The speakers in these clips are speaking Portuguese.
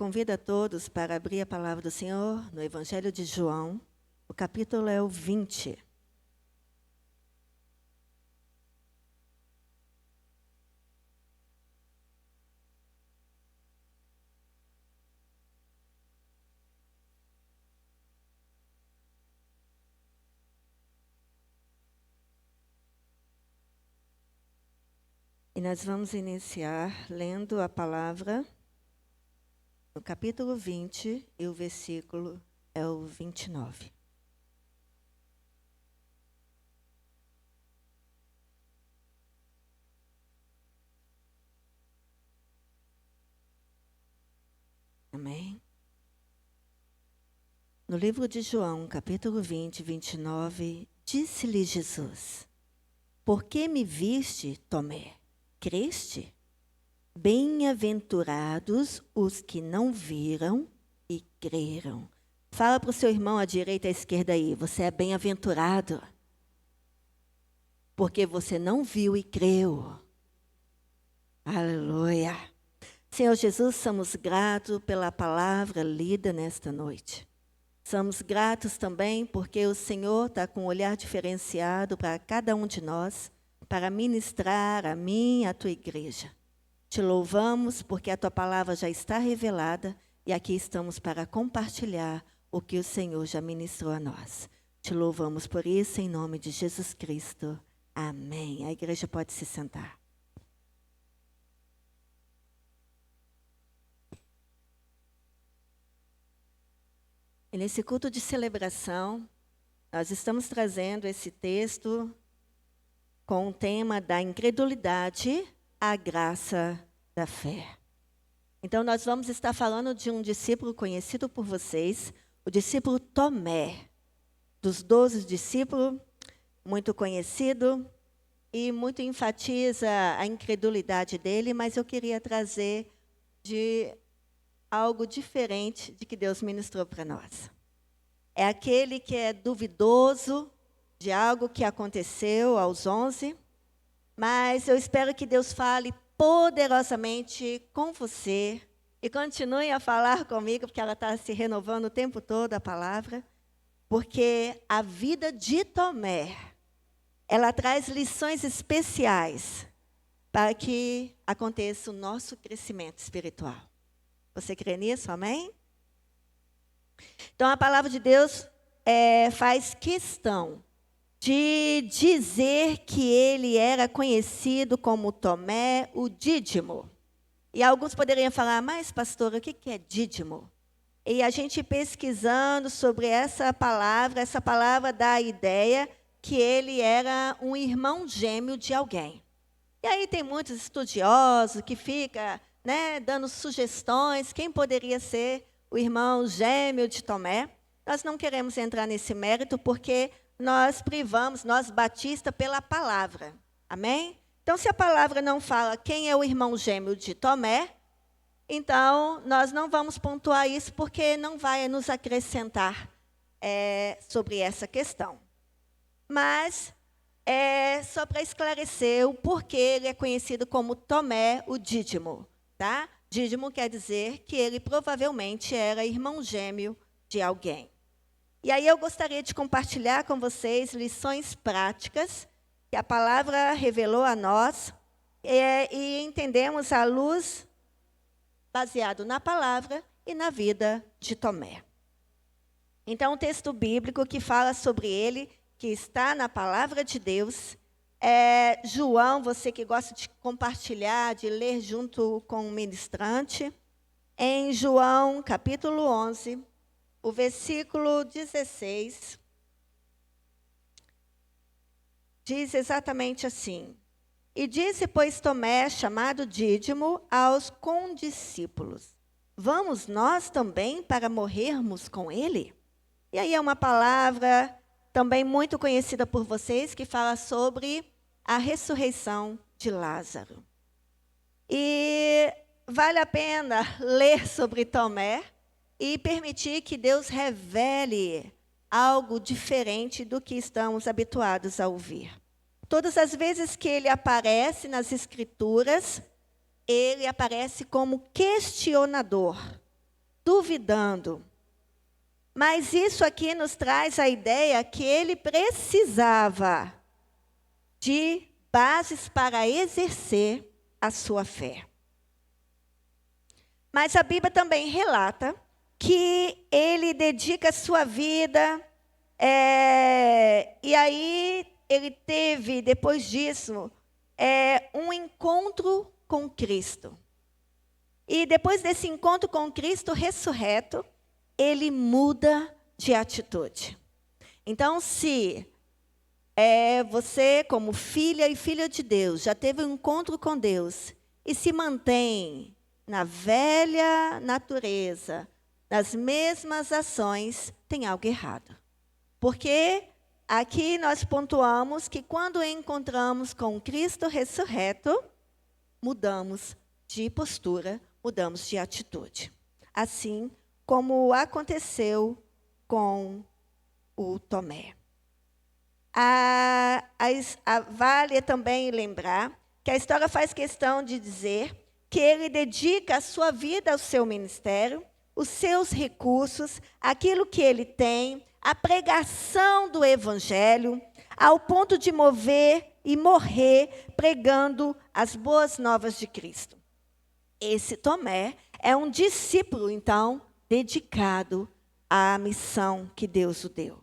Convido a todos para abrir a palavra do Senhor no Evangelho de João. O capítulo é o 20. E nós vamos iniciar lendo a palavra no capítulo 20, e o versículo é o 29. Amém? No livro de João, capítulo 20, 29, disse-lhe Jesus: Por que me viste, Tomé? Creste? Bem-aventurados os que não viram e creram. Fala para o seu irmão à direita e à esquerda aí, você é bem-aventurado, porque você não viu e creu. Aleluia. Senhor Jesus, somos gratos pela palavra lida nesta noite. Somos gratos também porque o Senhor está com um olhar diferenciado para cada um de nós, para ministrar a mim e a tua igreja. Te louvamos porque a tua palavra já está revelada e aqui estamos para compartilhar o que o Senhor já ministrou a nós. Te louvamos por isso em nome de Jesus Cristo. Amém. A igreja pode se sentar. E nesse culto de celebração, nós estamos trazendo esse texto com o tema da incredulidade à graça da fé. Então, nós vamos estar falando de um discípulo conhecido por vocês, o discípulo Tomé, dos 12 discípulos, muito conhecido e muito enfatiza a incredulidade dele, mas eu queria trazer de algo diferente de que Deus ministrou para nós. É aquele que é duvidoso de algo que aconteceu aos 11, mas eu espero que Deus fale poderosamente com você e continue a falar comigo, porque ela está se renovando o tempo todo, a palavra, porque a vida de Tomé, ela traz lições especiais para que aconteça o nosso crescimento espiritual. Você crê nisso? Amém? Então, a palavra de Deus faz questão de dizer que ele era conhecido como Tomé, o Dídimo. E alguns poderiam falar, mas pastora, o que é dídimo? E a gente pesquisando sobre essa palavra dá a ideia que ele era um irmão gêmeo de alguém. E aí tem muitos estudiosos que ficam dando sugestões, quem poderia ser o irmão gêmeo de Tomé. Nós não queremos entrar nesse mérito, porque nós batistas, pela palavra. Amém? Então, se a palavra não fala quem é o irmão gêmeo de Tomé, então nós não vamos pontuar isso, porque não vai nos acrescentar sobre essa questão. Mas é só para esclarecer o porquê ele é conhecido como Tomé, o Dídimo. Tá? Dídimo quer dizer que ele provavelmente era irmão gêmeo de alguém. E aí eu gostaria de compartilhar com vocês lições práticas que a palavra revelou a nós e entendemos à luz baseado na palavra e na vida de Tomé. Então, o texto bíblico que fala sobre ele, que está na palavra de Deus, é João, você que gosta de compartilhar, de ler junto com o ministrante, em João, capítulo 11, o versículo 16, diz exatamente assim: E disse, pois, Tomé, chamado Dídimo, aos condiscípulos: Vamos nós também para morrermos com ele? E aí é uma palavra também muito conhecida por vocês, que fala sobre a ressurreição de Lázaro. E vale a pena ler sobre Tomé e permitir que Deus revele algo diferente do que estamos habituados a ouvir. Todas as vezes que ele aparece nas Escrituras, ele aparece como questionador. duvidando. Mas isso aqui nos traz a ideia que ele precisava de bases para exercer a sua fé. Mas a Bíblia também relata que ele dedica a sua vida, e aí ele teve, depois disso, um encontro com Cristo. E depois desse encontro com Cristo ressurreto, ele muda de atitude. Então, se você, como filha e filho de Deus, já teve um encontro com Deus e se mantém na velha natureza, nas mesmas ações, tem algo errado. Porque aqui nós pontuamos que quando encontramos com Cristo ressurreto, mudamos de postura, mudamos de atitude. Assim como aconteceu com o Tomé. Vale também lembrar que a história faz questão de dizer que ele dedica a sua vida ao seu ministério, os seus recursos, aquilo que ele tem, a pregação do Evangelho, ao ponto de mover e morrer pregando as boas novas de Cristo. Esse Tomé é um discípulo, então, dedicado à missão que Deus o deu.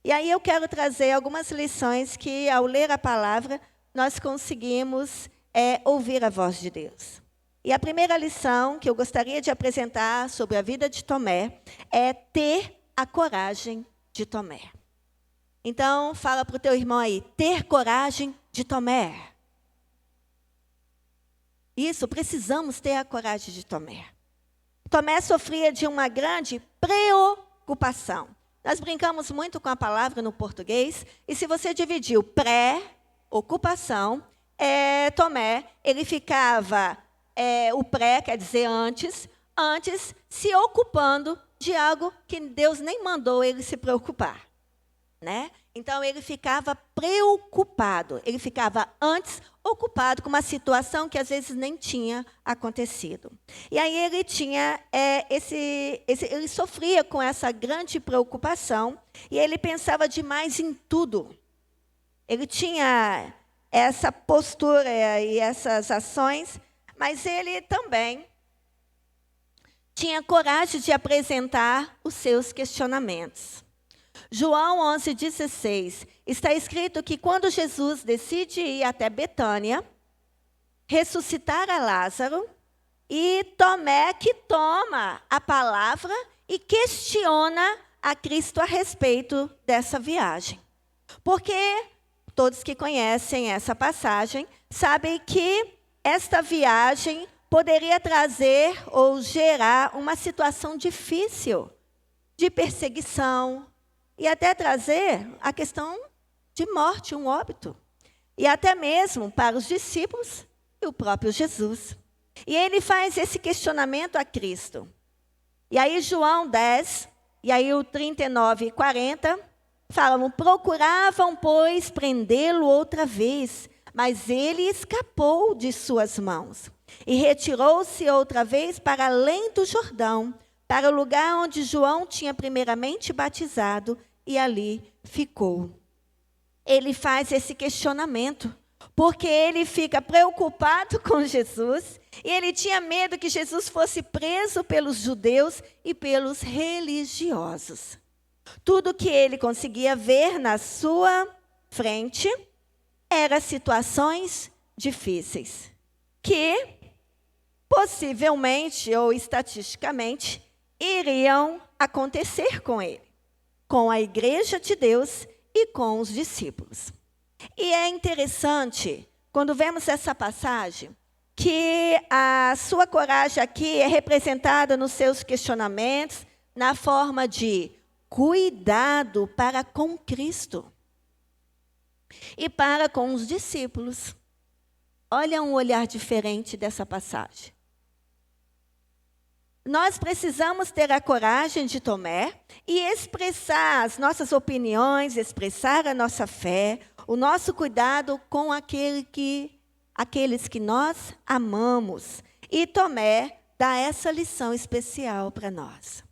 E aí eu quero trazer algumas lições que, ao ler a palavra, nós conseguimos ouvir a voz de Deus. E a primeira lição que eu gostaria de apresentar sobre a vida de Tomé é ter a coragem de Tomé. Então, fala para o teu irmão aí, ter coragem de Tomé. Isso, precisamos ter a coragem de Tomé. Tomé sofria de uma grande preocupação. Nós brincamos muito com a palavra no português, e se você dividiu pré-ocupação, Tomé, ele ficava, o pré quer dizer antes se ocupando de algo que Deus nem mandou ele se preocupar. Né? Então, ele ficava preocupado, ele ficava antes ocupado com uma situação que às vezes nem tinha acontecido. E aí ele tinha ele sofria com essa grande preocupação e ele pensava demais em tudo. Ele tinha essa postura e essas ações, mas ele também tinha coragem de apresentar os seus questionamentos. João 11,16, está escrito que quando Jesus decide ir até Betânia, ressuscitar a Lázaro, e Tomé que toma a palavra e questiona a Cristo a respeito dessa viagem. Porque todos que conhecem essa passagem sabem que esta viagem poderia trazer ou gerar uma situação difícil de perseguição, e até trazer a questão de morte, um óbito. E até mesmo para os discípulos e o próprio Jesus. E ele faz esse questionamento a Cristo. E aí João 10, e aí o 39 e 40, falam, procuravam, pois, prendê-lo outra vez, mas ele escapou de suas mãos. E retirou-se outra vez para além do Jordão, para o lugar onde João tinha primeiramente batizado, e ali ficou. Ele faz esse questionamento, porque ele fica preocupado com Jesus, e ele tinha medo que Jesus fosse preso pelos judeus e pelos religiosos. Tudo que ele conseguia ver na sua frente eram situações difíceis, que possivelmente ou estatisticamente iriam acontecer com ele, com a igreja de Deus e com os discípulos. E é interessante, quando vemos essa passagem, que a sua coragem aqui é representada nos seus questionamentos, na forma de cuidado para com Cristo e para com os discípulos. Olha um olhar diferente dessa passagem. Nós precisamos ter a coragem de Tomé e expressar as nossas opiniões, expressar a nossa fé, o nosso cuidado com aqueles que nós amamos. E Tomé dá essa lição especial para nós.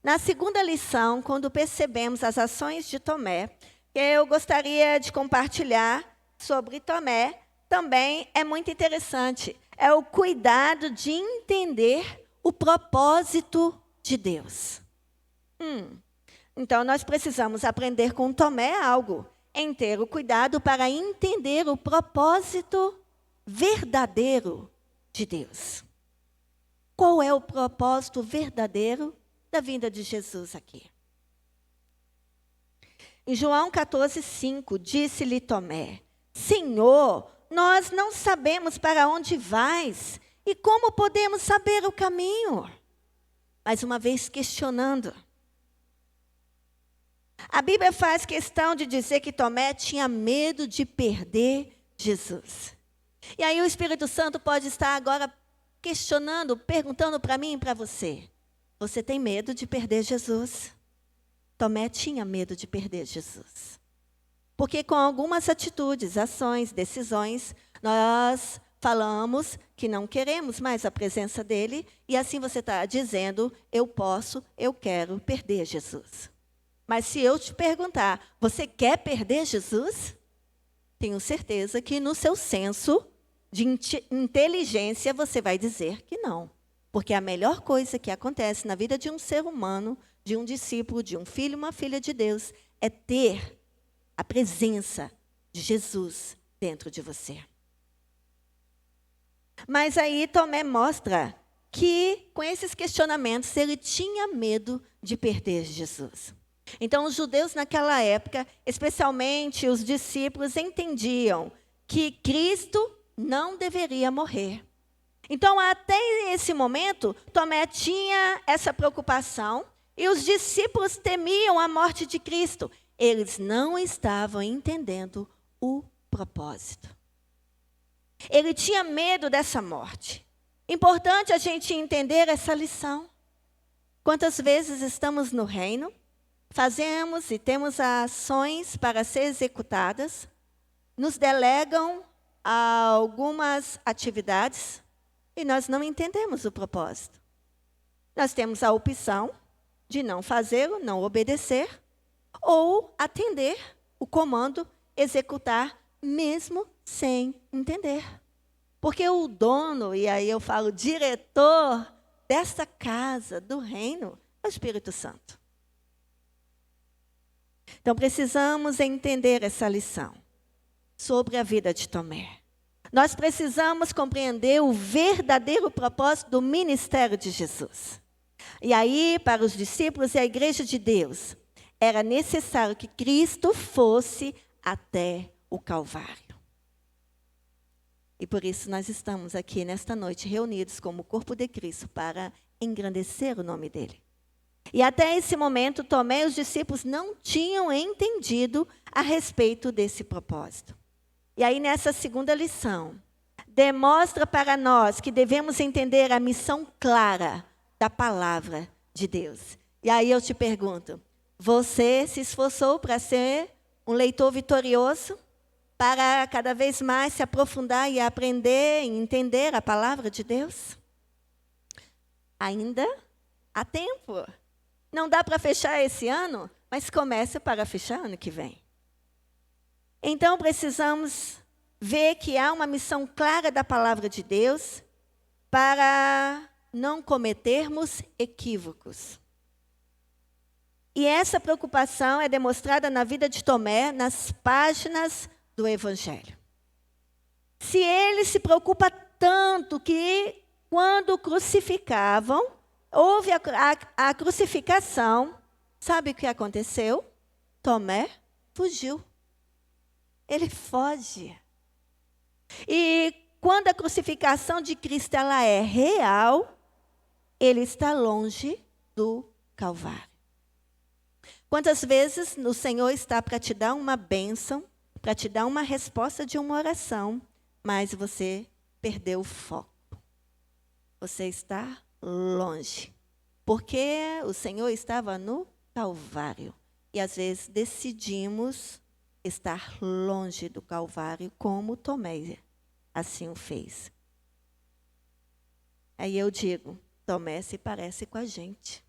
Na segunda lição, quando percebemos as ações de Tomé, eu gostaria de compartilhar sobre Tomé, também é muito interessante. É o cuidado de entender o propósito de Deus. Então, nós precisamos aprender com Tomé algo, em ter o cuidado para entender o propósito verdadeiro de Deus. Qual é o propósito verdadeiro da vinda de Jesus aqui? Em João 14:5, disse-lhe Tomé: Senhor, nós não sabemos para onde vais e como podemos saber o caminho? Mais uma vez questionando. A Bíblia faz questão de dizer que Tomé tinha medo de perder Jesus. E aí o Espírito Santo pode estar agora questionando, perguntando para mim e para você: você tem medo de perder Jesus? Tomé tinha medo de perder Jesus. Porque com algumas atitudes, ações, decisões, nós falamos que não queremos mais a presença dele, e assim você está dizendo: eu posso, eu quero perder Jesus. Mas se eu te perguntar, você quer perder Jesus? Tenho certeza que no seu senso de inteligência você vai dizer que não. Porque a melhor coisa que acontece na vida de um ser humano, de um discípulo, de um filho, uma filha de Deus, é ter a presença de Jesus dentro de você. Mas aí Tomé mostra que, com esses questionamentos, ele tinha medo de perder Jesus. Então, os judeus naquela época, especialmente os discípulos, entendiam que Cristo não deveria morrer. Então, até esse momento, Tomé tinha essa preocupação e os discípulos temiam a morte de Cristo. Eles não estavam entendendo o propósito. Ele tinha medo dessa morte. Importante a gente entender essa lição. Quantas vezes estamos no reino, fazemos e temos ações para ser executadas, nos delegam algumas atividades e nós não entendemos o propósito. Nós temos a opção de não fazê-lo, não obedecer, ou atender o comando, executar, mesmo sem entender. Porque o dono, e aí eu falo diretor desta casa, do reino, é o Espírito Santo. Então, precisamos entender essa lição sobre a vida de Tomé. Nós precisamos compreender o verdadeiro propósito do ministério de Jesus. E aí, para os discípulos e a igreja de Deus, era necessário que Cristo fosse até o Calvário. E por isso nós estamos aqui nesta noite reunidos como corpo de Cristo para engrandecer o nome dele. E até esse momento, Tomé e os discípulos não tinham entendido a respeito desse propósito. E aí, nessa segunda lição, demonstra para nós que devemos entender a missão clara da palavra de Deus. E aí eu te pergunto, você se esforçou para ser um leitor vitorioso? Para cada vez mais se aprofundar e aprender e entender a palavra de Deus? Ainda há tempo. Não dá para fechar esse ano, mas começa para fechar ano que vem. Então, precisamos ver que há uma missão clara da palavra de Deus para não cometermos equívocos. E essa preocupação é demonstrada na vida de Tomé, nas páginas do Evangelho. Se ele se preocupa tanto que, quando crucificavam, houve a crucificação, sabe o que aconteceu? Tomé fugiu. Ele foge. E quando a crucificação de Cristo ela é real, ele está longe do Calvário. Quantas vezes o Senhor está para te dar uma bênção, para te dar uma resposta de uma oração, mas você perdeu o foco. Você está longe. Porque o Senhor estava no Calvário. E às vezes decidimos estar longe do Calvário, como Tomé assim o fez. Aí eu digo, Tomé se parece com a gente.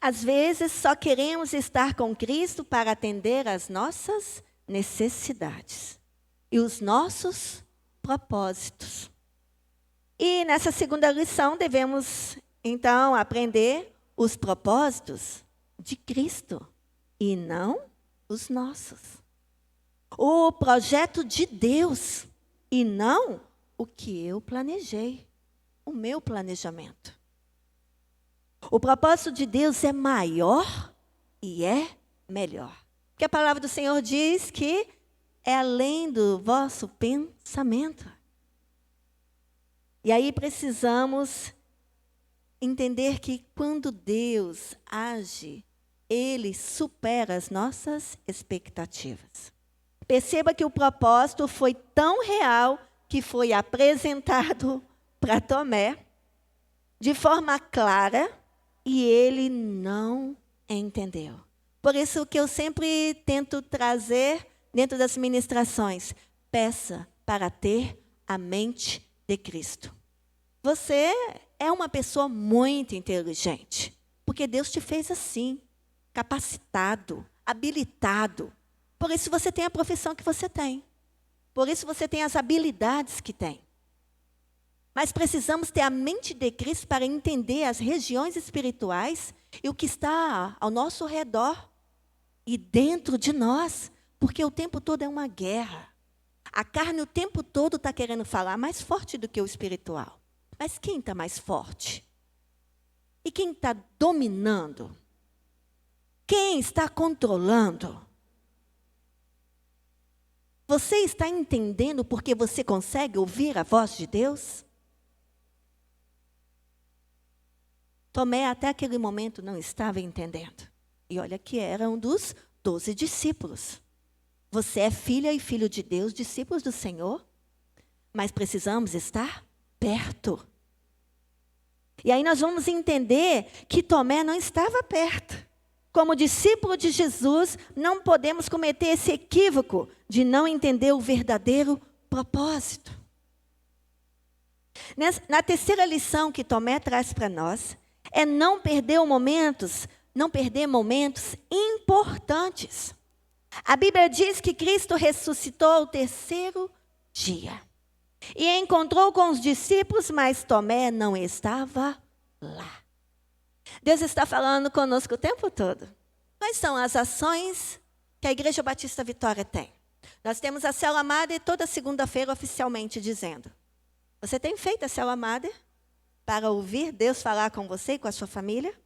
Às vezes só queremos estar com Cristo para atender às nossas necessidades e os nossos propósitos. E nessa segunda lição devemos, então, aprender os propósitos de Cristo e não os nossos. O projeto de Deus e não o que eu planejei, o meu planejamento. O propósito de Deus é maior e é melhor. Porque a palavra do Senhor diz que é além do vosso pensamento. E aí precisamos entender que quando Deus age, Ele supera as nossas expectativas. Perceba que o propósito foi tão real que foi apresentado para Tomé de forma clara e ele não entendeu. Por isso que eu sempre tento trazer dentro das ministrações, peça para ter a mente de Cristo. Você é uma pessoa muito inteligente, porque Deus te fez assim, capacitado, habilitado. Por isso você tem a profissão que você tem. Por isso você tem as habilidades que tem. Mas precisamos ter a mente de Cristo para entender as regiões espirituais e o que está ao nosso redor e dentro de nós, porque o tempo todo é uma guerra. A carne o tempo todo está querendo falar mais forte do que o espiritual. Mas quem está mais forte? E quem está dominando? Quem está controlando? Você está entendendo porque você consegue ouvir a voz de Deus? Tomé até aquele momento não estava entendendo. E olha que era um dos 12 discípulos. Você é filha e filho de Deus, discípulos do Senhor, mas precisamos estar perto. E aí nós vamos entender que Tomé não estava perto. Como discípulo de Jesus, não podemos cometer esse equívoco de não entender o verdadeiro propósito. Na terceira lição que Tomé traz para nós, é não perder momentos importantes. A Bíblia diz que Cristo ressuscitou ao terceiro dia. E encontrou com os discípulos, mas Tomé não estava lá. Deus está falando conosco o tempo todo. Quais são as ações que a Igreja Batista Vitória tem? Nós temos a Célula Madre toda segunda-feira oficialmente dizendo. Você tem feito a Célula Madre para ouvir Deus falar com você e com a sua família?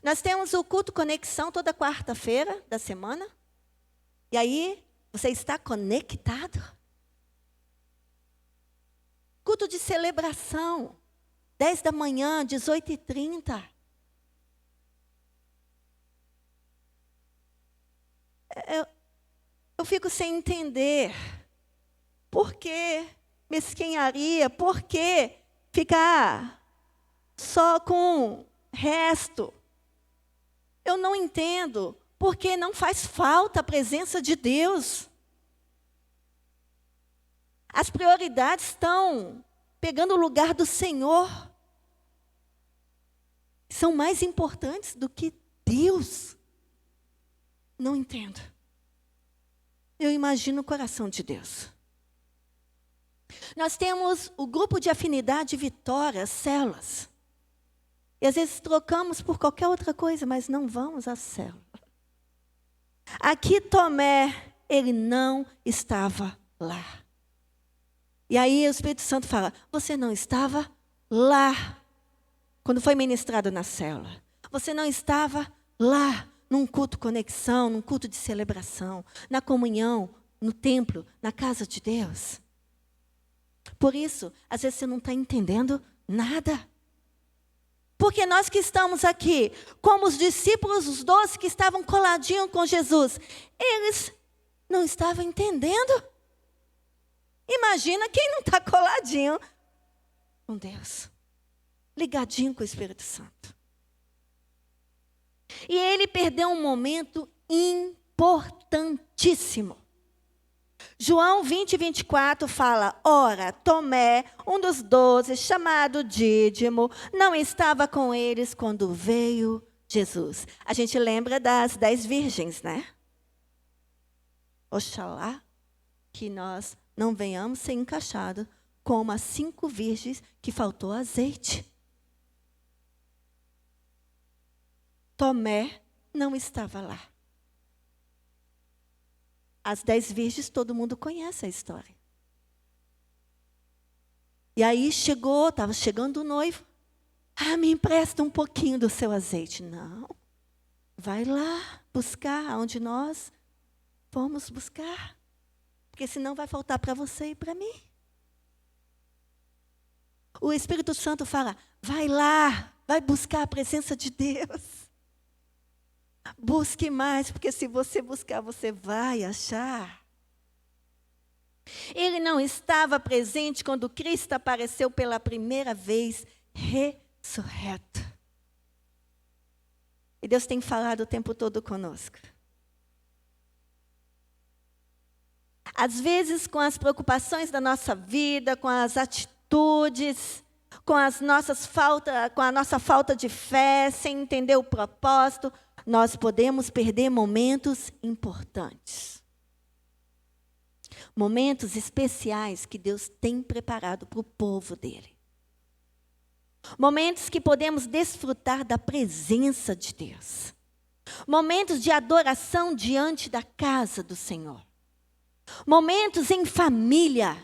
Nós temos o culto Conexão toda quarta-feira da semana. E aí, você está conectado? Culto de celebração, 10 da manhã, 18h30. Eu fico sem entender. Por que mesquinharia? Por que ficar só com resto? Eu não entendo. Porque não faz falta a presença de Deus. As prioridades estão pegando o lugar do Senhor. São mais importantes do que Deus. Não entendo. Eu imagino o coração de Deus. Nós temos o grupo de afinidade Vitória, células. E às vezes trocamos por qualquer outra coisa, mas não vamos à célula. Aqui Tomé, ele não estava lá. E aí o Espírito Santo fala, você não estava lá, quando foi ministrado na célula. Você não estava lá, num culto conexão, num culto de celebração, na comunhão, no templo, na casa de Deus. Por isso, às vezes você não está entendendo nada. Porque nós que estamos aqui, como os discípulos, os 12 que estavam coladinhos com Jesus, eles não estavam entendendo. Imagina quem não está coladinho com Deus, ligadinho com o Espírito Santo. E ele perdeu um momento importantíssimo. João 20, 24 fala: ora, Tomé, um dos 12, chamado Dídimo, não estava com eles quando veio Jesus. A gente lembra das 10 virgens, né? Oxalá que nós não venhamos ser encaixados como as 5 virgens que faltou azeite. Tomé não estava lá. As 10 virgens, todo mundo conhece a história. E aí estava chegando o noivo. Me empresta um pouquinho do seu azeite. Não, vai lá buscar onde nós vamos buscar. Porque senão vai faltar para você e para mim. O Espírito Santo fala, vai lá, vai buscar a presença de Deus. Busque mais, porque se você buscar, você vai achar. Ele não estava presente quando Cristo apareceu pela primeira vez, ressurreto. E Deus tem falado o tempo todo conosco. Às vezes, com as preocupações da nossa vida, com as atitudes, com a nossa falta de fé, sem entender o propósito, nós podemos perder momentos importantes. Momentos especiais que Deus tem preparado para o povo dele. Momentos que podemos desfrutar da presença de Deus. Momentos de adoração diante da casa do Senhor. Momentos em família.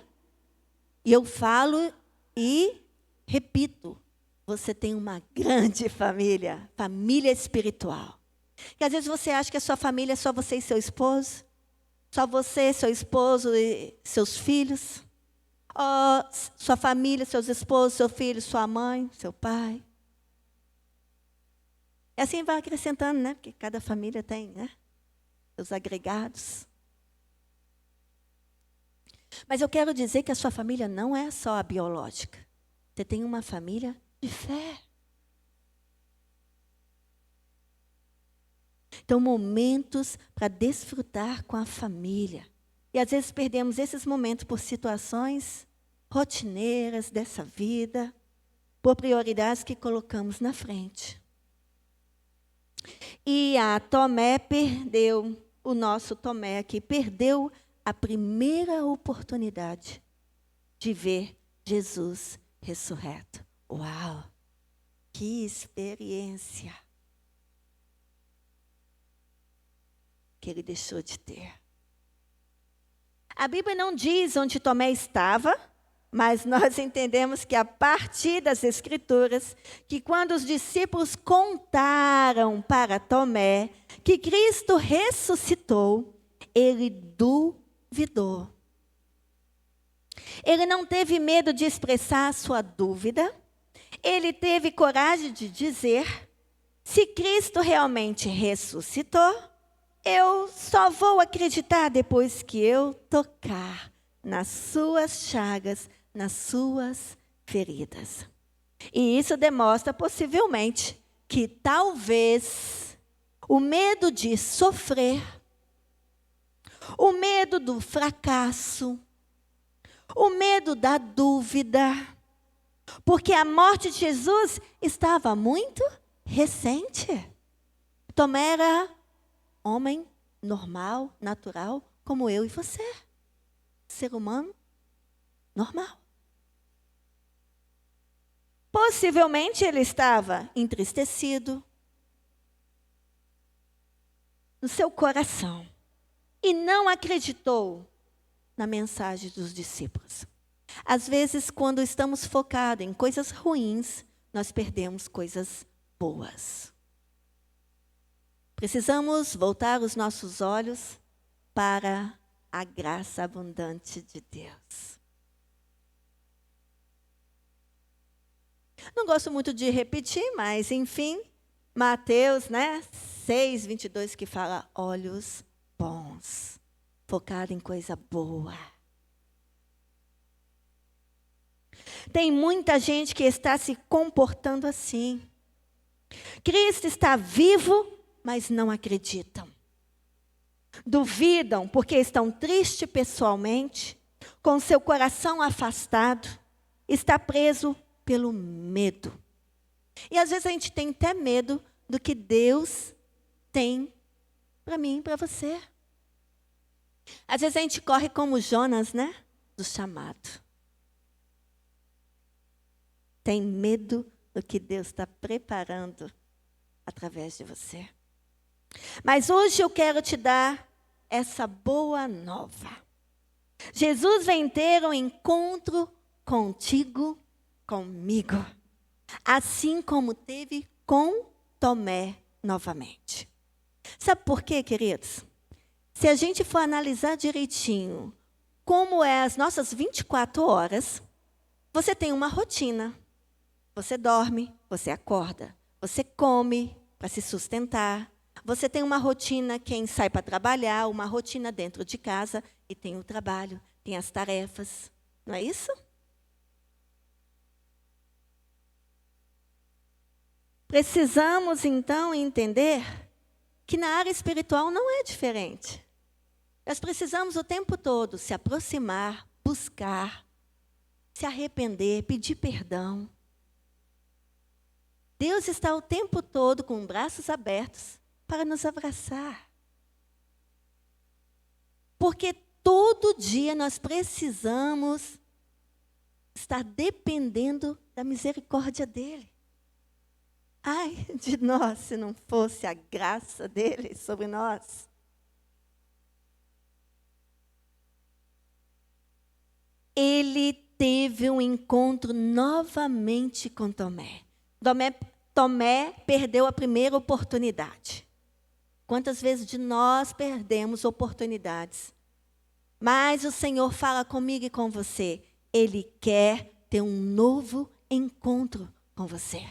E eu falo e repito, você tem uma grande família, família espiritual. Que às vezes você acha que a sua família é só você e seu esposo, só você, seu esposo e seus filhos, ou sua família, seus esposos, seu filho, sua mãe, seu pai. E assim vai acrescentando, né? Porque cada família tem, né? Seus agregados. Mas eu quero dizer que a sua família não é só a biológica. Você tem uma família de fé. Então, momentos para desfrutar com a família. E às vezes perdemos esses momentos por situações rotineiras dessa vida, por prioridades que colocamos na frente. E a Tomé perdeu, o nosso Tomé aqui, perdeu a primeira oportunidade de ver Jesus ressurreto. Uau! Que experiência que ele deixou de ter. A Bíblia não diz onde Tomé estava, mas nós entendemos que a partir das Escrituras, que quando os discípulos contaram para Tomé que Cristo ressuscitou, ele duvidou. Ele não teve medo de expressar a sua dúvida. Ele teve coragem de dizer, se Cristo realmente ressuscitou, eu só vou acreditar depois que eu tocar nas suas chagas, nas suas feridas. E isso demonstra possivelmente que talvez o medo de sofrer, o medo do fracasso, o medo da dúvida, porque a morte de Jesus estava muito recente. Tomé era homem normal, natural, como eu e você. Ser humano normal. Possivelmente ele estava entristecido no seu coração e não acreditou na mensagem dos discípulos. Às vezes, quando estamos focados em coisas ruins, nós perdemos coisas boas. Precisamos voltar os nossos olhos para a graça abundante de Deus. Não gosto muito de repetir, mas, enfim, Mateus, 6, 22, que fala olhos bons, focado em coisa boa. Tem muita gente que está se comportando assim. Cristo está vivo, mas não acreditam. duvidam porque estão tristes pessoalmente, com seu coração afastado, está preso pelo medo. E às vezes a gente tem até medo do que Deus tem para mim e para você. Às vezes a gente corre como Jonas, né? Do chamado. Tem medo do que Deus está preparando através de você. Mas hoje eu quero te dar essa boa nova. Jesus vem ter um encontro contigo, comigo. Assim como teve com Tomé novamente. Sabe por quê, queridos? Se a gente for analisar direitinho como é as nossas 24 horas, você tem uma rotina. Você dorme, você acorda, você come para se sustentar. Você tem uma rotina, quem sai para trabalhar, uma rotina dentro de casa e tem o trabalho, tem as tarefas. Não é isso? Precisamos, então, entender que na área espiritual não é diferente. Nós precisamos o tempo todo se aproximar, buscar, se arrepender, pedir perdão. Deus está o tempo todo com braços abertos para nos abraçar. Porque todo dia nós precisamos estar dependendo da misericórdia dEle. Ai de nós se não fosse a graça dEle sobre nós. Ele teve um encontro novamente com Tomé. Tomé perdeu a primeira oportunidade. Quantas vezes de nós perdemos oportunidades? Mas o Senhor fala comigo e com você. Ele quer ter um novo encontro com você.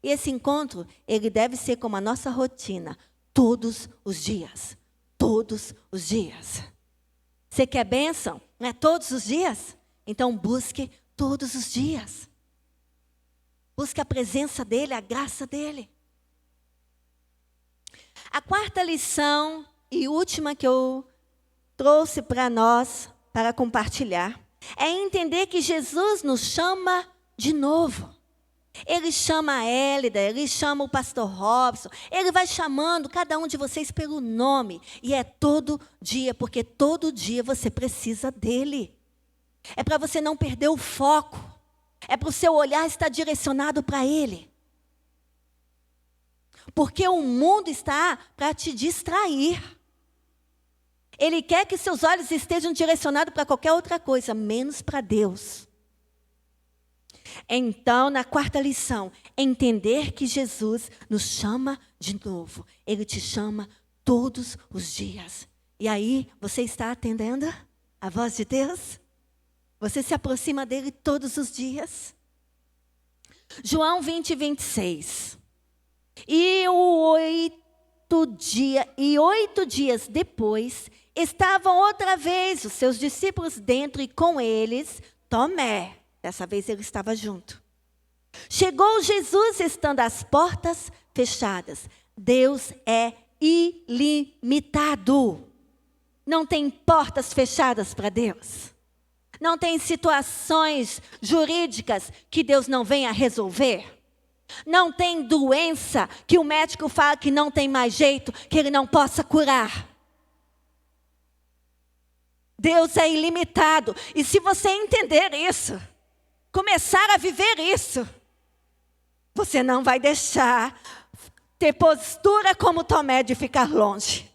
E esse encontro, ele deve ser como a nossa rotina, todos os dias. Todos os dias. Você quer bênção? Não é todos os dias? Então busque todos os dias. Busque a presença dEle, a graça dEle. A quarta lição e última que eu trouxe para nós, para compartilhar, é entender que Jesus nos chama de novo. Ele chama a Hélida, ele chama o pastor Robson, ele vai chamando cada um de vocês pelo nome. E é todo dia, porque todo dia você precisa dele. É para você não perder o foco. É para o seu olhar estar direcionado para ele. Porque o mundo está para te distrair. Ele quer que seus olhos estejam direcionados para qualquer outra coisa, menos para Deus. Então, na quarta lição, entender que Jesus nos chama de novo. Ele te chama todos os dias. E aí, você está atendendo a voz de Deus? Você se aproxima dele todos os dias? João 20, 26. E 8 dias depois, estavam outra vez os seus discípulos dentro e com eles, Tomé. Dessa vez ele estava junto. Chegou Jesus estando as portas fechadas. Deus é ilimitado. Não tem portas fechadas para Deus. Não tem situações jurídicas que Deus não venha resolver. Não tem doença que o médico fala que não tem mais jeito, que ele não possa curar. Deus é ilimitado. E se você entender isso, começar a viver isso, você não vai deixar ter postura como Tomé de ficar longe.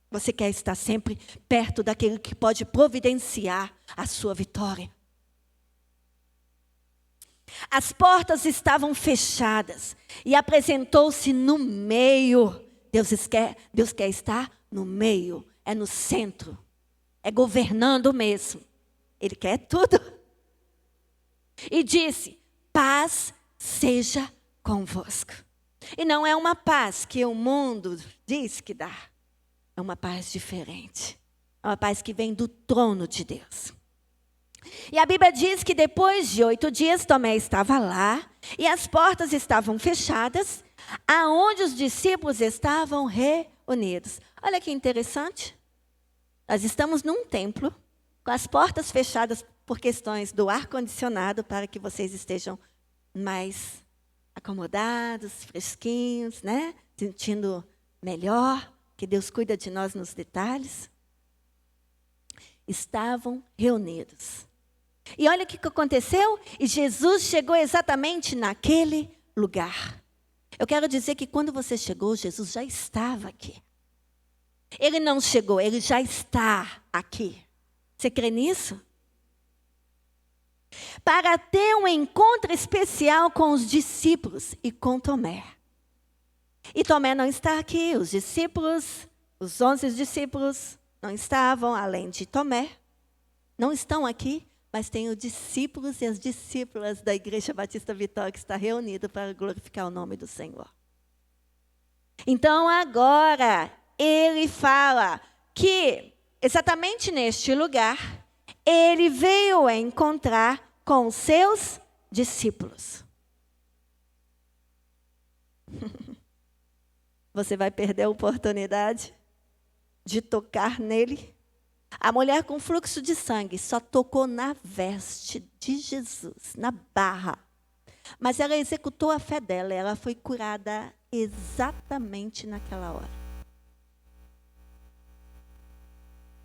Você quer estar sempre perto daquele que pode providenciar a sua vitória. As portas estavam fechadas e apresentou-se no meio. Deus quer estar no meio, é no centro, é governando mesmo. Ele quer tudo. E disse, paz seja convosco. E não é uma paz que o mundo diz que dá. É uma paz diferente. É uma paz que vem do trono de Deus. E a Bíblia diz que depois de 8 dias, Tomé estava lá. E as portas estavam fechadas. aonde os discípulos estavam reunidos. Olha que interessante. Nós estamos num templo, com as portas fechadas por questões do ar-condicionado, para que vocês estejam mais acomodados, fresquinhos, né? Sentindo melhor, que Deus cuida de nós nos detalhes. Estavam reunidos. E olha o que aconteceu. E Jesus chegou exatamente naquele lugar. Eu quero dizer que quando você chegou, Jesus já estava aqui. Ele não chegou, ele já está aqui. Você crê nisso? Para ter um encontro especial com os discípulos e com Tomé. E Tomé não está aqui, os discípulos, os 11 discípulos não estavam, além de Tomé. Não estão aqui, mas tem os discípulos e as discípulas da Igreja Batista Vitória que está reunido para glorificar o nome do Senhor. Então agora, ele fala que exatamente neste lugar, ele veio encontrar com os seus discípulos. Você vai perder a oportunidade de tocar nele? A mulher com fluxo de sangue só tocou na veste de Jesus, na barra. Mas ela executou a fé dela, ela foi curada exatamente naquela hora.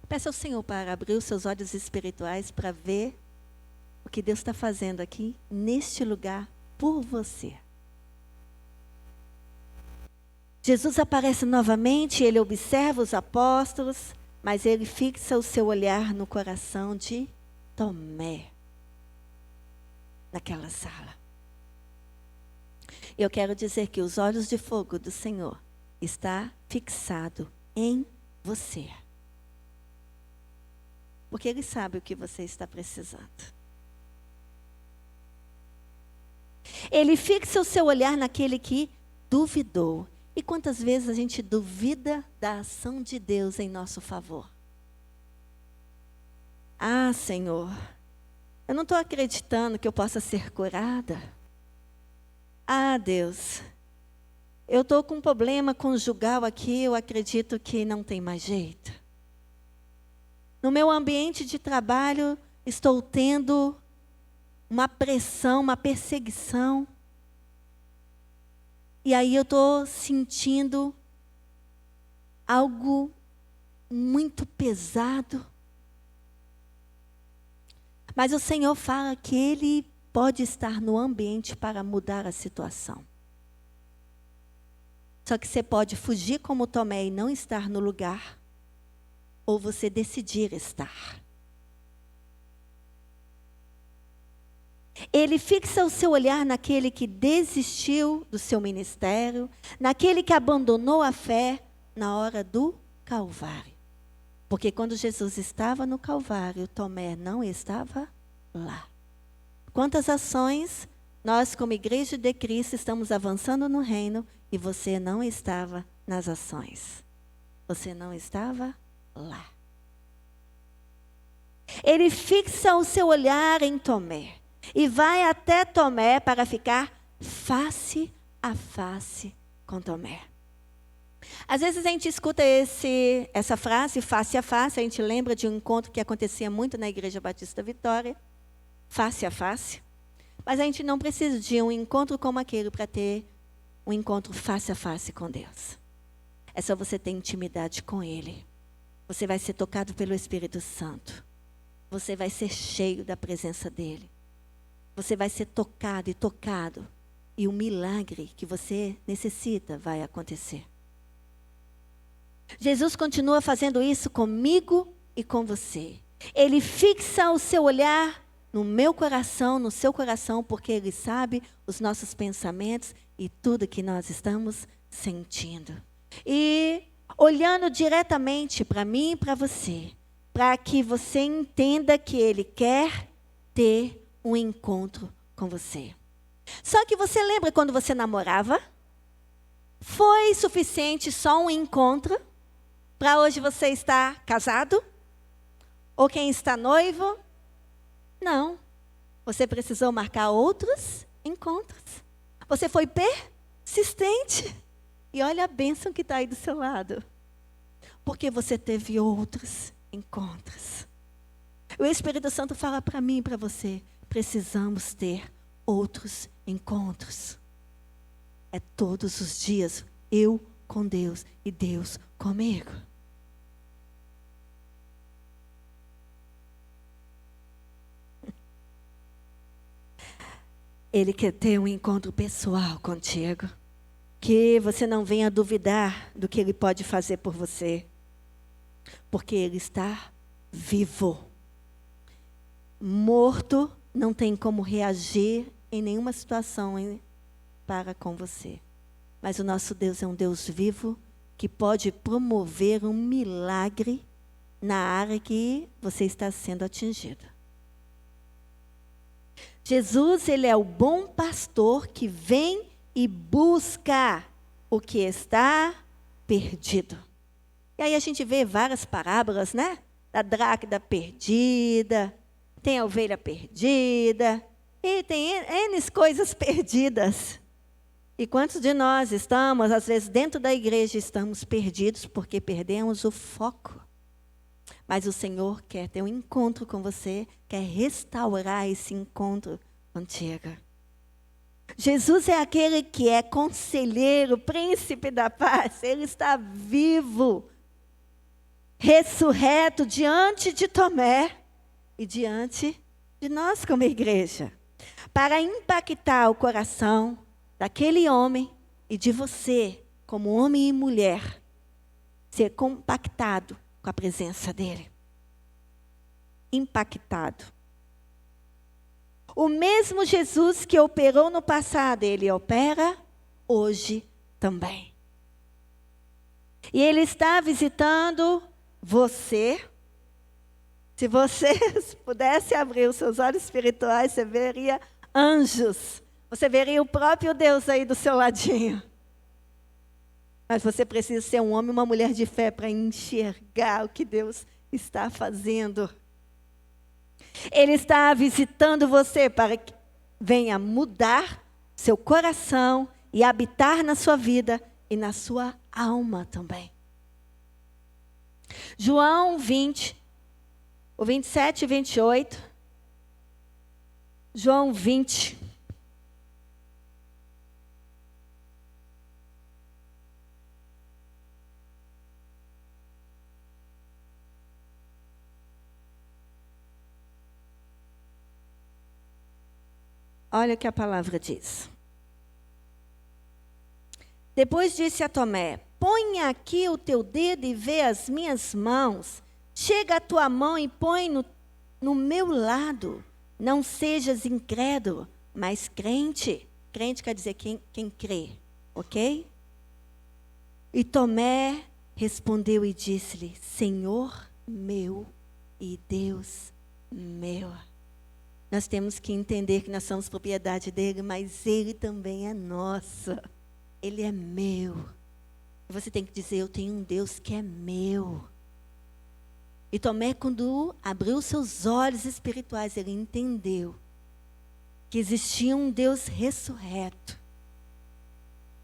Peça ao Senhor para abrir os seus olhos espirituais para ver o que Deus está fazendo aqui, neste lugar, por você. Jesus aparece novamente, ele observa os apóstolos, mas ele fixa o seu olhar no coração de Tomé, naquela sala. Eu quero dizer que os olhos de fogo do Senhor está fixado em você. Porque ele sabe o que você está precisando. Ele fixa o seu olhar naquele que duvidou. E quantas vezes a gente duvida da ação de Deus em nosso favor? Ah, Senhor, eu não estou acreditando que eu possa ser curada. Ah, Deus, eu estou com um problema conjugal aqui, eu acredito que não tem mais jeito. No meu ambiente de trabalho, estou tendo uma pressão, uma perseguição. E aí eu estou sentindo algo muito pesado. Mas o Senhor fala que Ele pode estar no ambiente para mudar a situação. Só que você pode fugir como Tomé e não estar no lugar, ou você decidir estar. Ele fixa o seu olhar naquele que desistiu do seu ministério, naquele que abandonou a fé na hora do Calvário. Porque quando Jesus estava no Calvário, Tomé não estava lá. Quantas ações nós, como Igreja de Cristo, estamos avançando no reino e você não estava nas ações. Você não estava lá. Ele fixa o seu olhar em Tomé. E vai até Tomé para ficar face a face com Tomé. Às vezes a gente escuta essa frase, face a face, a gente lembra de um encontro que acontecia muito na Igreja Batista Vitória, face a face. Mas a gente não precisa de um encontro como aquele para ter um encontro face a face com Deus. É só você ter intimidade com Ele. Você vai ser tocado pelo Espírito Santo. Você vai ser cheio da presença dEle. Você vai ser tocado, e o milagre que você necessita vai acontecer. Jesus continua fazendo isso comigo e com você. Ele fixa o seu olhar no meu coração, no seu coração, porque Ele sabe os nossos pensamentos e tudo que nós estamos sentindo. E olhando diretamente para mim e para você, para que você entenda que Ele quer ter um encontro com você. Só que você lembra quando você namorava? Foi suficiente só um encontro para hoje você estar casado? Ou quem está noivo? Não. Você precisou marcar outros encontros. Você foi consistente. E olha a bênção que está aí do seu lado. Porque você teve outros encontros. O Espírito Santo fala para mim e para você, precisamos ter outros encontros. É todos os dias, eu com Deus e Deus comigo. Ele quer ter um encontro pessoal contigo. Que você não venha duvidar do que Ele pode fazer por você. Porque Ele está vivo. Morto não tem como reagir em nenhuma situação para com você. Mas o nosso Deus é um Deus vivo que pode promover um milagre na área que você está sendo atingido. Jesus, Ele é o bom pastor que vem e busca o que está perdido. E aí a gente vê várias parábolas, né? Da dracma perdida, tem a ovelha perdida, e tem N coisas perdidas. E quantos de nós estamos, às vezes, dentro da igreja, estamos perdidos porque perdemos o foco. Mas o Senhor quer ter um encontro com você, quer restaurar esse encontro contigo. Jesus é aquele que é conselheiro, príncipe da paz. Ele está vivo, ressurreto diante de Tomé e diante de nós como igreja. Para impactar o coração daquele homem e de você, como homem e mulher, ser compactado com a presença dele. Impactado. O mesmo Jesus que operou no passado, ele opera hoje também. E ele está visitando você. Se você pudesse abrir os seus olhos espirituais, você veria anjos. Você veria o próprio Deus aí do seu ladinho. Mas você precisa ser um homem e uma mulher de fé para enxergar o que Deus está fazendo. Ele está visitando você para que venha mudar seu coração e habitar na sua vida e na sua alma também. João 20, o 27 e 28. João 20. Olha o que a palavra diz. Depois disse a Tomé: põe aqui o teu dedo e vê as minhas mãos. Chega a tua mão e põe no meu lado. Não sejas incrédulo, mas crente. Crente quer dizer quem crê, ok? E Tomé respondeu e disse-lhe: Senhor meu e Deus meu. Nós temos que entender que nós somos propriedade dele, mas ele também é nosso. Ele é meu. E você tem que dizer: eu tenho um Deus que é meu. E Tomé, quando abriu seus olhos espirituais, ele entendeu que existia um Deus ressurreto,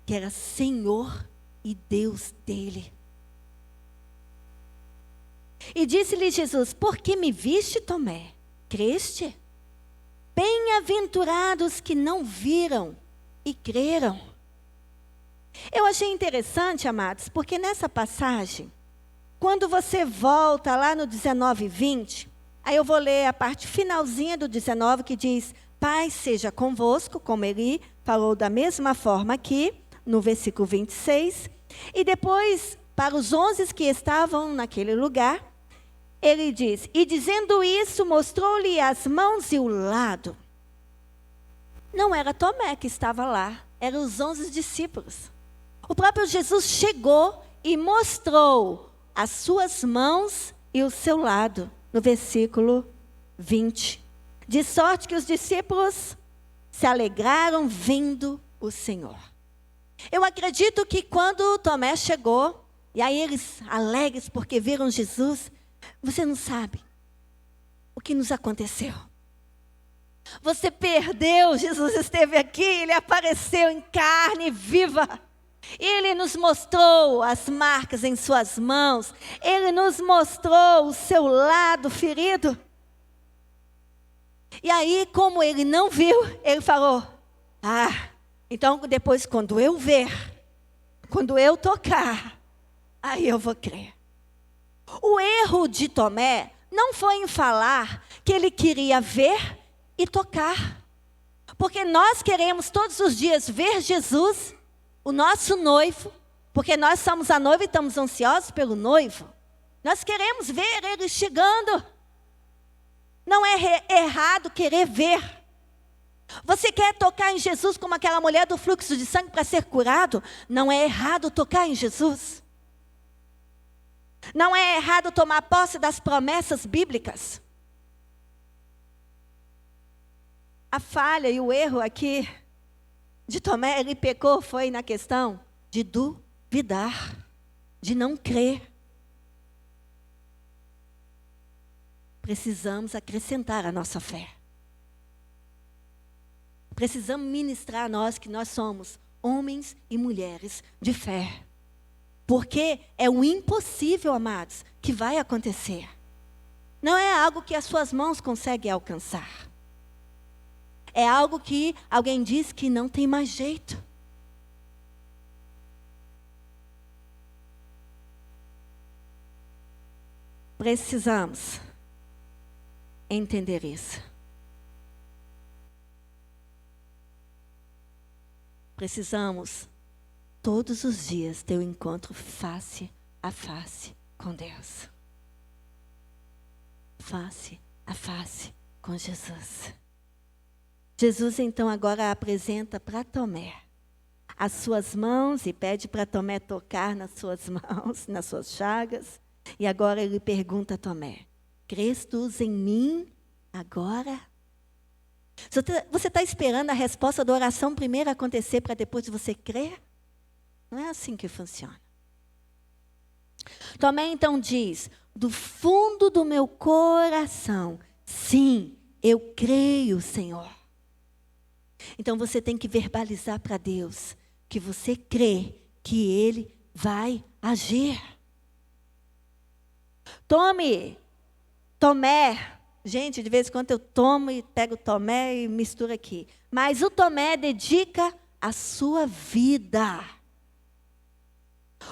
que era Senhor e Deus dele. E disse-lhe Jesus: por que me viste, Tomé? Creste? Bem-aventurados que não viram e creram. Eu achei interessante, amados, porque nessa passagem, quando você volta lá no 19 e 20, aí eu vou ler a parte finalzinha do 19, que diz: Paz seja convosco, como ele falou da mesma forma aqui, no versículo 26. E depois, para os 11 que estavam naquele lugar, ele diz: e dizendo isso, mostrou-lhe as mãos e o lado. Não era Tomé que estava lá, eram os 11 discípulos. O próprio Jesus chegou e mostrou as suas mãos e o seu lado, no versículo 20. De sorte que os discípulos se alegraram vendo o Senhor. Eu acredito que quando Tomé chegou, e aí eles alegres porque viram Jesus, você não sabe o que nos aconteceu. Você perdeu, Jesus esteve aqui, Ele apareceu em carne viva. Ele nos mostrou as marcas em suas mãos. Ele nos mostrou o seu lado ferido. E aí, como ele não viu, ele falou, então depois quando eu ver, quando eu tocar, aí eu vou crer. O erro de Tomé não foi em falar que ele queria ver e tocar. Porque nós queremos todos os dias ver Jesus, o nosso noivo, porque nós somos a noiva e estamos ansiosos pelo noivo. Nós queremos ver ele chegando. Não é errado querer ver. Você quer tocar em Jesus como aquela mulher do fluxo de sangue para ser curado? Não é errado tocar em Jesus. Não é errado tomar posse das promessas bíblicas. A falha e o erro aqui de Tomé, ele pecou, foi na questão de duvidar, de não crer. Precisamos acrescentar a nossa fé. Precisamos ministrar a nós que nós somos homens e mulheres de fé. Porque é o impossível, amados, que vai acontecer. Não é algo que as suas mãos conseguem alcançar. É algo que alguém diz que não tem mais jeito. Precisamos entender isso. Precisamos, todos os dias, ter um encontro face a face com Deus. Face a face com Jesus. Jesus, então, agora apresenta para Tomé as suas mãos e pede para Tomé tocar nas suas mãos, nas suas chagas. E agora ele pergunta a Tomé, crês tu em mim agora? Você está esperando a resposta da oração primeiro acontecer para depois você crer? Não é assim que funciona. Tomé então diz, do fundo do meu coração, sim, eu creio, Senhor. Então você tem que verbalizar para Deus que você crê que Ele vai agir. Tomé, gente, de vez em quando eu tomo e pego Tomé e misturo aqui. Mas o Tomé dedica a sua vida,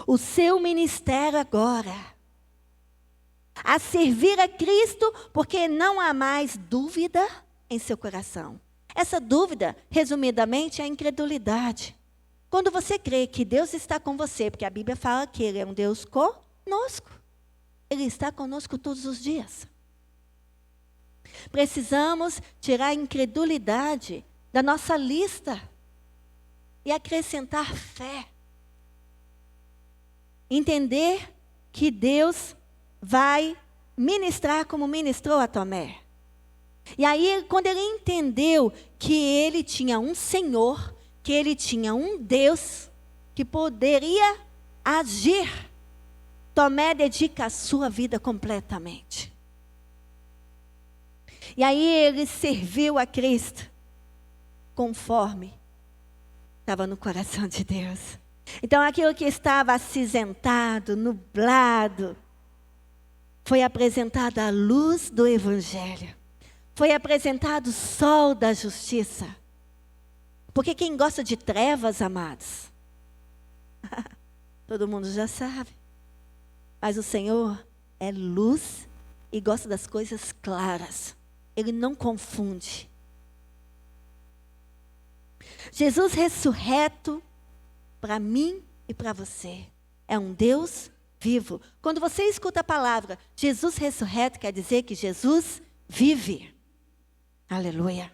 o seu ministério agora, a servir a Cristo, porque não há mais dúvida em seu coração. Essa dúvida, resumidamente, é a incredulidade. Quando você crê que Deus está com você, porque a Bíblia fala que Ele é um Deus conosco. Ele está conosco todos os dias. Precisamos tirar a incredulidade da nossa lista e acrescentar fé. Entender que Deus vai ministrar como ministrou a Tomé. E aí, quando ele entendeu que ele tinha um Senhor, que ele tinha um Deus que poderia agir, Tomé dedica a sua vida completamente. E aí ele serviu a Cristo conforme estava no coração de Deus. Então aquilo que estava acinzentado, nublado, foi apresentado a luz do Evangelho. Foi apresentado o sol da justiça. Porque quem gosta de trevas, amados, todo mundo já sabe. Mas o Senhor é luz e gosta das coisas claras. Ele não confunde. Jesus ressurreto, para mim e para você, é um Deus vivo. Quando você escuta a palavra Jesus ressurreto, quer dizer que Jesus vive. Aleluia.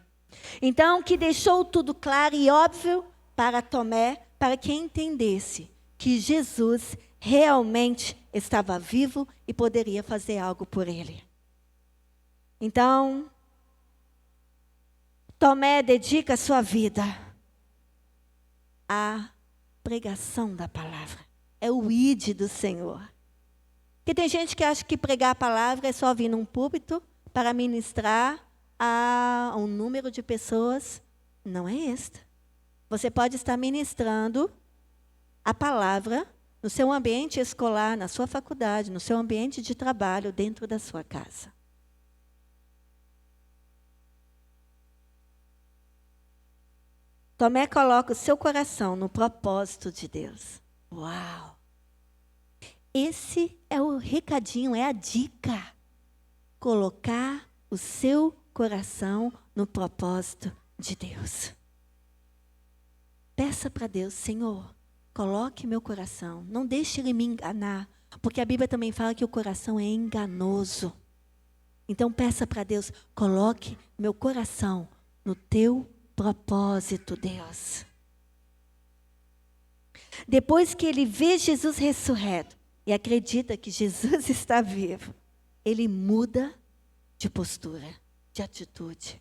Então, que deixou tudo claro e óbvio para Tomé, para que entendesse que Jesus realmente estava vivo e poderia fazer algo por ele. Então, Tomé dedica a sua vida à pregação da palavra. É o ide do Senhor. Porque tem gente que acha que pregar a palavra é só vir num púlpito para ministrar a um número de pessoas, não é esta. Você pode estar ministrando a palavra no seu ambiente escolar, na sua faculdade, no seu ambiente de trabalho, dentro da sua casa. Tomé coloca o seu coração no propósito de Deus. Uau! Esse é o recadinho, é a dica. Colocar o seu coração no propósito de Deus. Peça para Deus, Senhor, coloque meu coração. Não deixe ele me enganar. Porque a Bíblia também fala que o coração é enganoso. Então peça para Deus, coloque meu coração no teu propósito, Deus. Depois que ele vê Jesus ressurreto e acredita que Jesus está vivo, ele muda de postura, de atitude.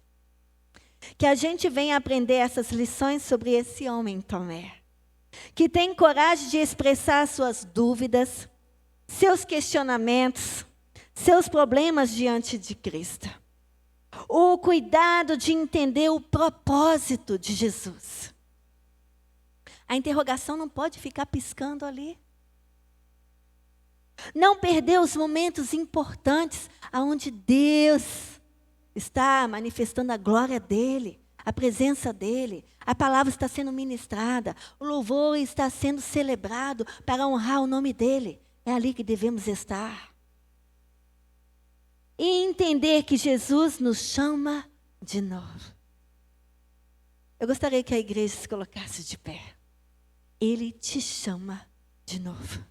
Que a gente venha aprender essas lições sobre esse homem, Tomé. Que tem coragem de expressar suas dúvidas, seus questionamentos, seus problemas diante de Cristo. O cuidado de entender o propósito de Jesus. A interrogação não pode ficar piscando ali. Não perder os momentos importantes onde Deus está manifestando a glória dele, a presença dele, a palavra está sendo ministrada, o louvor está sendo celebrado para honrar o nome dele. É ali que devemos estar. E entender que Jesus nos chama de novo. Eu gostaria que a igreja se colocasse de pé. Ele te chama de novo.